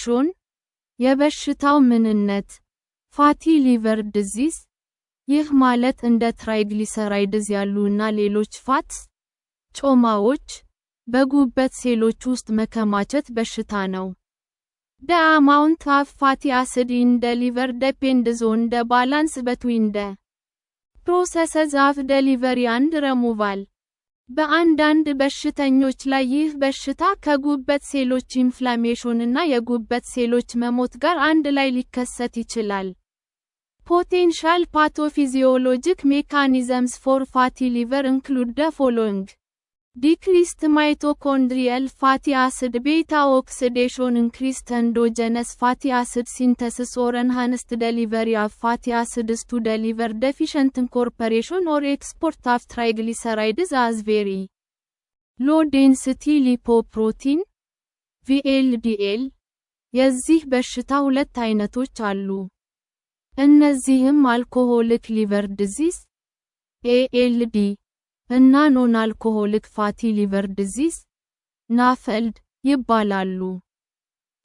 ሾን የበሽታው ምንነት ፋቲ ሊቨር ዲዚዝ ይህ ማለት እንደ ትራይግሊሰራይድስ ያሉና ሌሎች ፋትስ ጮማዎች በጉበት ሴሎች ውስጥ መከማቸት በሽታ ነው። The amount of fatty acid in the liver depends on the balance between the processes of delivery and removal. በአንዳንድ በሽተኞች ላይ ይህ በሽታ ከጉበት ሴሎች ኢንፍላሜሽን እና የጉበት ሴሎች መሞት ጋር አንድ ላይ ሊከሰት ይችላል። Potential pathophysiologic mechanisms for fatty liver include the following. Decreased mitochondrial fatty acid beta oxidation, increased endogenous fatty acid synthesis or enhanced delivery of fatty acids to the liver, deficient incorporation or export of triglycerides as very low density lipoprotein VLDL የዚህ በሽታ ሁለት አይነቶች አሉ። እነዚህም አልኮሆሊክ ሊቨር ዲዚዝ ALD እና ኖን አልኮሆሊክ ፋቲ ሊቨር ዲዚዝ ናፍልድ ይባላሉ።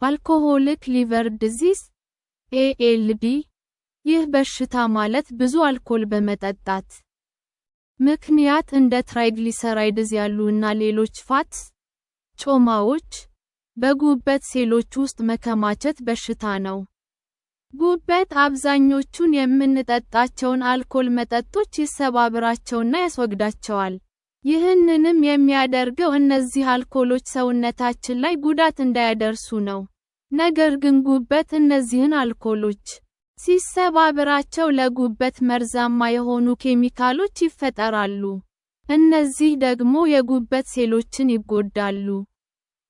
አልኮሆሊክ ሊቨር ዲዚዝ ALD ይህ በሽታ ማለት ብዙ አልኮል በመጠጣት ምክንያት እንደ ትራይግሊሰራይድስ ያሉና ሌሎች ፋትስ ጮማዎች በጉበት ሴሎች ውስጥ መከማቸት በሽታ ነው። ጉበት አብዛኞቹን የምንጠጣቸውን አልኮል መጠጦች ይሰባብራቸውና ያስወግዳቸዋል። ይህንንም የሚያደርገው እነዚህ አልኮሎች ሰውነታችን ላይ ጉዳት እንዳያደርሱ ነው። ነገር ግን ጉበት እነዚህን አልኮሎች ሲሰባብራቸው ለጉበት መርዛማ የሆኑ ኬሚካሎች ይፈጠራሉ። እነዚህ ደግሞ የጉበት ሴሎችን ይጎዳሉ፣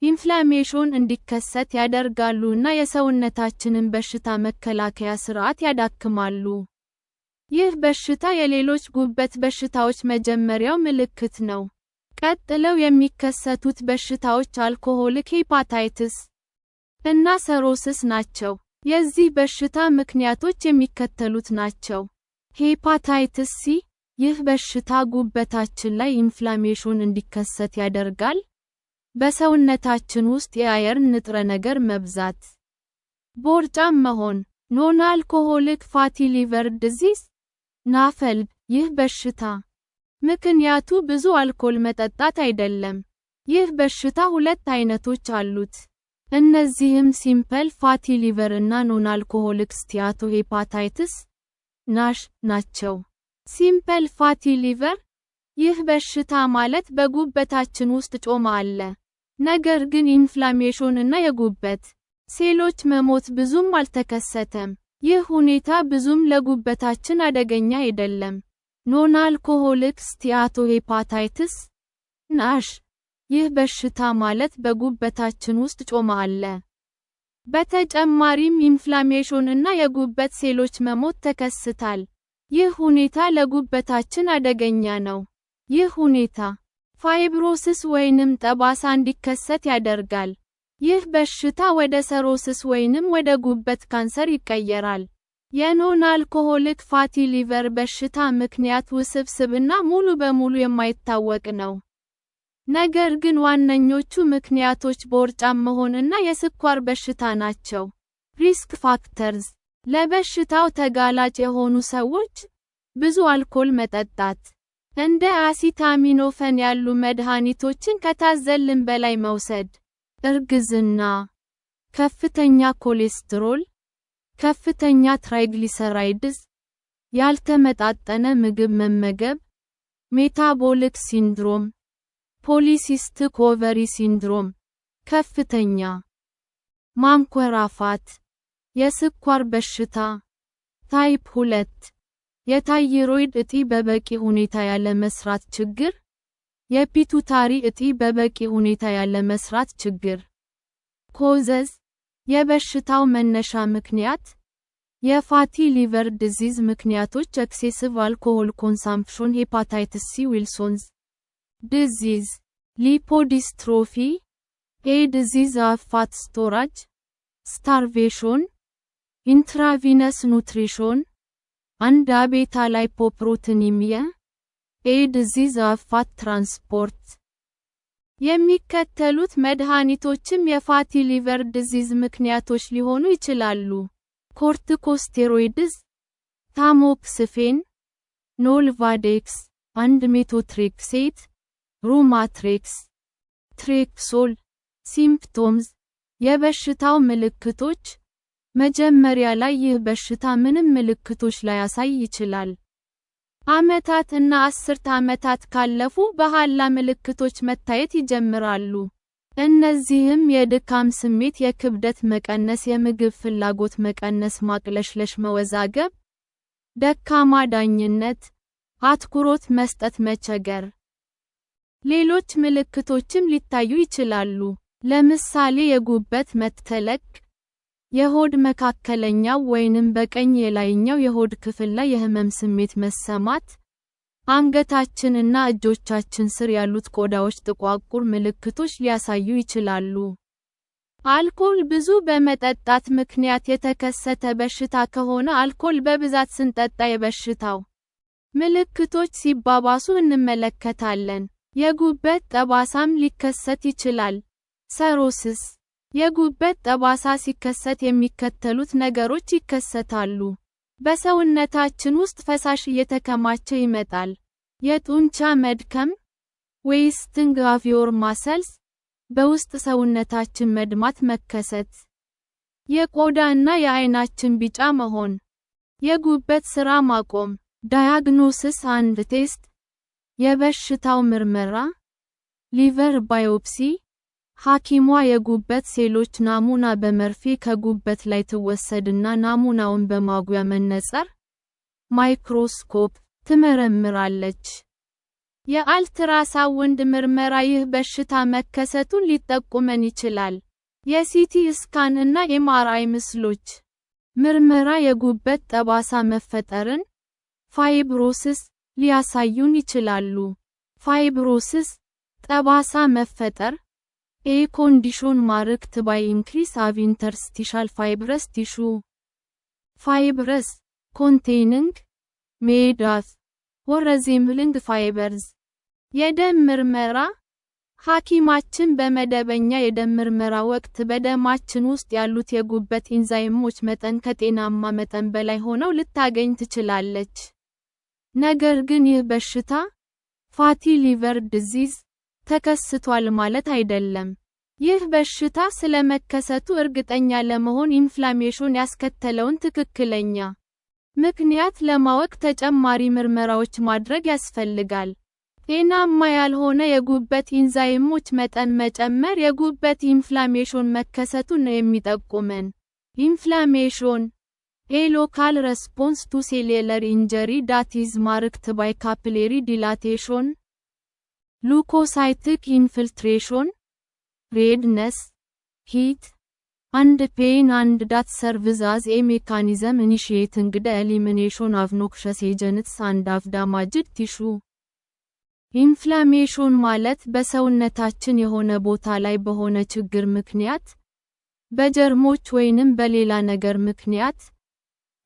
ኢንፍላሜሽን እንዲከሰት ያደርጋሉና የሰውነታችንን በሽታ መከላከያ ስርዓት ያዳክማሉ። ይህ በሽታ የሌሎች ጉበት በሽታዎች መጀመሪያው ምልክት ነው። ቀጥለው የሚከሰቱት በሽታዎች አልኮሆሊክ ሄፓታይቲስ እና ሰሮሲስ ናቸው። የዚህ በሽታ ምክንያቶች የሚከተሉት ናቸው። ሄፓታይቲስ ሲ ይህ በሽታ ጉበታችን ላይ ኢንፍላሜሽን እንዲከሰት ያደርጋል። በሰውነታችን ውስጥ የአየርን ንጥረ ነገር መብዛት፣ ቦርጫም መሆን። ኖን አልኮሆሊክ ፋቲ ሊቨር ዲዚዝ ናፍልድ ይህ በሽታ ምክንያቱ ብዙ አልኮል መጠጣት አይደለም። ይህ በሽታ ሁለት አይነቶች አሉት። እነዚህም ሲምፕል ፋቲ ሊቨር እና ኖን አልኮሆሊክ ስቲያቶሄፓታይቲስ ናሽ ናቸው። ሲምፕል ፋቲ ሊቨር ይህ በሽታ ማለት በጉበታችን ውስጥ ጮማ አለ፣ ነገር ግን ኢንፍላሜሽን እና የጉበት ሴሎች መሞት ብዙም አልተከሰተም። ይህ ሁኔታ ብዙም ለጉበታችን አደገኛ አይደለም። ኖን አልኮሆሊክ ስቲያቶሄፓታይቲስ ናሽ ይህ በሽታ ማለት በጉበታችን ውስጥ ጮማ አለ። በተጨማሪም ኢንፍላሜሽን እና የጉበት ሴሎች መሞት ተከስታል። ይህ ሁኔታ ለጉበታችን አደገኛ ነው። ይህ ሁኔታ ፋይብሮሲስ ወይንም ጠባሳ እንዲከሰት ያደርጋል። ይህ በሽታ ወደ ሰሮሲስ ወይንም ወደ ጉበት ካንሰር ይቀየራል። የኖን አልኮሆሊክ ፋቲ ሊቨር በሽታ ምክንያት ውስብስብና ሙሉ በሙሉ የማይታወቅ ነው። ነገር ግን ዋነኞቹ ምክንያቶች ቦርጫም መሆንና የስኳር በሽታ ናቸው። ሪስክ ፋክተርስ ለበሽታው ተጋላጭ የሆኑ ሰዎች ብዙ አልኮል መጠጣት፣ እንደ አሲታሚኖፈን ያሉ መድኃኒቶችን ከታዘልን በላይ መውሰድ፣ እርግዝና፣ ከፍተኛ ኮሌስትሮል፣ ከፍተኛ ትራይግሊሰራይድስ፣ ያልተመጣጠነ ምግብ መመገብ፣ ሜታቦሊክ ሲንድሮም፣ ፖሊሲስቲክ ኦቨሪ ሲንድሮም፣ ከፍተኛ ማንኮራፋት፣ የስኳር በሽታ፣ ታይፕ 2 የታይሮይድ እጢ በበቂ ሁኔታ ያለ መስራት ችግር፣ የፒቱታሪ እጢ በበቂ ሁኔታ ያለ መስራት ችግር። ኮዘዝ የበሽታው መነሻ ምክንያት የፋቲ ሊቨር ዲዚዝ ምክንያቶች ኤክሴሲቭ አልኮሆል ኮንሳምፕሽን፣ ሄፓታይቲስ ሲ፣ ዊልሶንስ ዲዚዝ፣ ሊፖዲስትሮፊ፣ ኤ ዲዚዝ ኦፍ ፋት ስቶራጅ፣ ስታርቬሽን፣ ኢንትራቪነስ ኑትሪሽን፣ አንድ ቤታ ላይፖፕሮቲኒሚያ፣ ኤ ዲዚዝ ኦፍ ፋት ትራንስፖርት። የሚከተሉት መድኃኒቶችም የፋቲ ሊቨር ዲዚዝ ምክንያቶች ሊሆኑ ይችላሉ። ኮርቲኮስቴሮይድስ፣ ታሞክስፌን፣ ኖልቫዴክስ፣ ሜቶትሬክሴት፣ ሩማትሬክስ፣ ትሬክሶል። ሲምፕቶምዝ፣ የበሽታው ምልክቶች። መጀመሪያ ላይ ይህ በሽታ ምንም ምልክቶች ላያሳይ ይችላል። ዓመታት እና አስርት ዓመታት ካለፉ በኋላ ምልክቶች መታየት ይጀምራሉ። እነዚህም የድካም ስሜት፣ የክብደት መቀነስ፣ የምግብ ፍላጎት መቀነስ፣ ማቅለሽለሽ፣ መወዛገብ፣ ደካማ ዳኝነት፣ አትኩሮት መስጠት መቸገር። ሌሎች ምልክቶችም ሊታዩ ይችላሉ። ለምሳሌ የጉበት መተለቅ፣ የሆድ መካከለኛው ወይንም በቀኝ የላይኛው የሆድ ክፍል ላይ የህመም ስሜት መሰማት፣ አንገታችን እና እጆቻችን ስር ያሉት ቆዳዎች ጥቋቁር ምልክቶች ሊያሳዩ ይችላሉ። አልኮል ብዙ በመጠጣት ምክንያት የተከሰተ በሽታ ከሆነ አልኮል በብዛት ስንጠጣ የበሽታው ምልክቶች ሲባባሱ እንመለከታለን። የጉበት ጠባሳም ሊከሰት ይችላል። ሰሮሲስ፣ የጉበት ጠባሳ ሲከሰት የሚከተሉት ነገሮች ይከሰታሉ። በሰውነታችን ውስጥ ፈሳሽ እየተከማቸ ይመጣል። የጡንቻ መድከም ዌስቲንግ ኦፍ ዮር ማሰልስ፣ በውስጥ ሰውነታችን መድማት መከሰት። የቆዳ እና የዓይናችን ቢጫ መሆን። የጉበት ሥራ ማቆም። ዳያግኖሲስ አንድ ቴስት፣ የበሽታው ምርመራ፣ ሊቨር ባዮፕሲ። ሐኪሟ የጉበት ሴሎች ናሙና በመርፌ ከጉበት ላይ ትወሰድና ናሙናውን በማጉያ መነጽር ማይክሮስኮፕ ትመረምራለች። የአልትራሳውንድ ምርመራ ይህ በሽታ መከሰቱን ሊጠቁመን ይችላል። የሲቲ ስካን እና ኤምአርአይ ምስሎች ምርመራ የጉበት ጠባሳ መፈጠርን ፋይብሮሲስ ሊያሳዩን ይችላሉ። ፋይብሮሲስ ጠባሳ መፈጠር A condition marked by increase of interstitial fibrous tissue. Fibrous, containing, made of, or resembling fibers. የደም ምርመራ ሐኪማችን በመደበኛ የደም ምርመራ ወቅት በደማችን ውስጥ ያሉት የጉበት ኢንዛይሞች መጠን ከጤናማ መጠን በላይ ሆነው ልታገኝ ትችላለች። ነገር ግን ይህ በሽታ ፋቲ ሊቨር ዲዚዝ ተከስቷል ማለት አይደለም። ይህ በሽታ ስለመከሰቱ እርግጠኛ ለመሆን ኢንፍላሜሽን ያስከተለውን ትክክለኛ ምክንያት ለማወቅ ተጨማሪ ምርመራዎች ማድረግ ያስፈልጋል። ጤናማ ያልሆነ የጉበት ኢንዛይሞች መጠን መጨመር የጉበት ኢንፍላሜሽን መከሰቱን ነው የሚጠቁመን። ኢንፍላሜሽን A local response to cellular injury that is marked by capillary dilatation, leukocytic infiltration, redness, heat, and pain and that serves as a mechanism initiating the elimination of noxious agents and of damaged tissue. ኢንፍላሜሽን ማለት በሰውነታችን የሆነ ቦታ ላይ በሆነ ችግር ምክንያት፣ በጀርሞች ወይንም በሌላ ነገር ምክንያት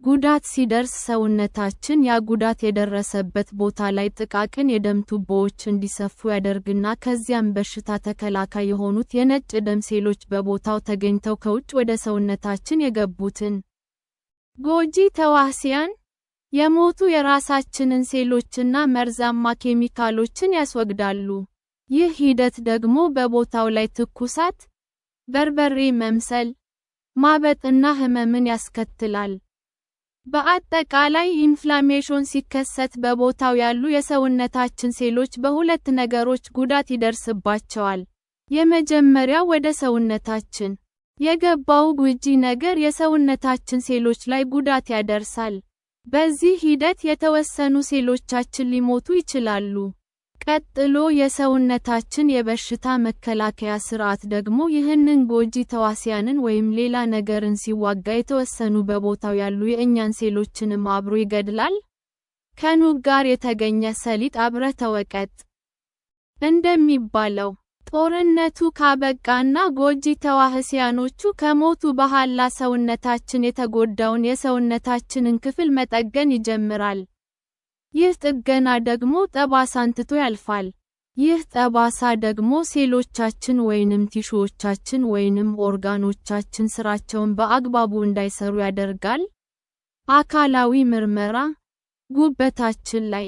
ጉዳት ሲደርስ ሰውነታችን ያ ጉዳት የደረሰበት ቦታ ላይ ጥቃቅን የደም ቱቦዎች እንዲሰፉ ያደርግና ከዚያም በሽታ ተከላካይ የሆኑት የነጭ ደም ሴሎች በቦታው ተገኝተው ከውጭ ወደ ሰውነታችን የገቡትን ጎጂ ተዋሲያን፣ የሞቱ የራሳችንን ሴሎችና መርዛማ ኬሚካሎችን ያስወግዳሉ። ይህ ሂደት ደግሞ በቦታው ላይ ትኩሳት፣ በርበሬ መምሰል፣ ማበጥና ህመምን ያስከትላል። በአጠቃላይ ኢንፍላሜሽን ሲከሰት በቦታው ያሉ የሰውነታችን ሴሎች በሁለት ነገሮች ጉዳት ይደርስባቸዋል። የመጀመሪያው ወደ ሰውነታችን የገባው ጎጂ ነገር የሰውነታችን ሴሎች ላይ ጉዳት ያደርሳል። በዚህ ሂደት የተወሰኑ ሴሎቻችን ሊሞቱ ይችላሉ። ቀጥሎ የሰውነታችን የበሽታ መከላከያ ስርዓት ደግሞ ይህንን ጎጂ ተዋሲያንን ወይም ሌላ ነገርን ሲዋጋ የተወሰኑ በቦታው ያሉ የእኛን ሴሎችንም አብሮ ይገድላል። ከኑግ ጋር የተገኘ ሰሊጥ አብረህ ተወቀጥ እንደሚባለው፣ ጦርነቱ ካበቃና ጎጂ ተዋሲያኖቹ ከሞቱ በኋላ ሰውነታችን የተጎዳውን የሰውነታችንን ክፍል መጠገን ይጀምራል። ይህ ጥገና ደግሞ ጠባሳን ትቶ ያልፋል። ይህ ጠባሳ ደግሞ ሴሎቻችን ወይንም ቲሹዎቻችን ወይንም ኦርጋኖቻችን ስራቸውን በአግባቡ እንዳይሰሩ ያደርጋል። አካላዊ ምርመራ ጉበታችን ላይ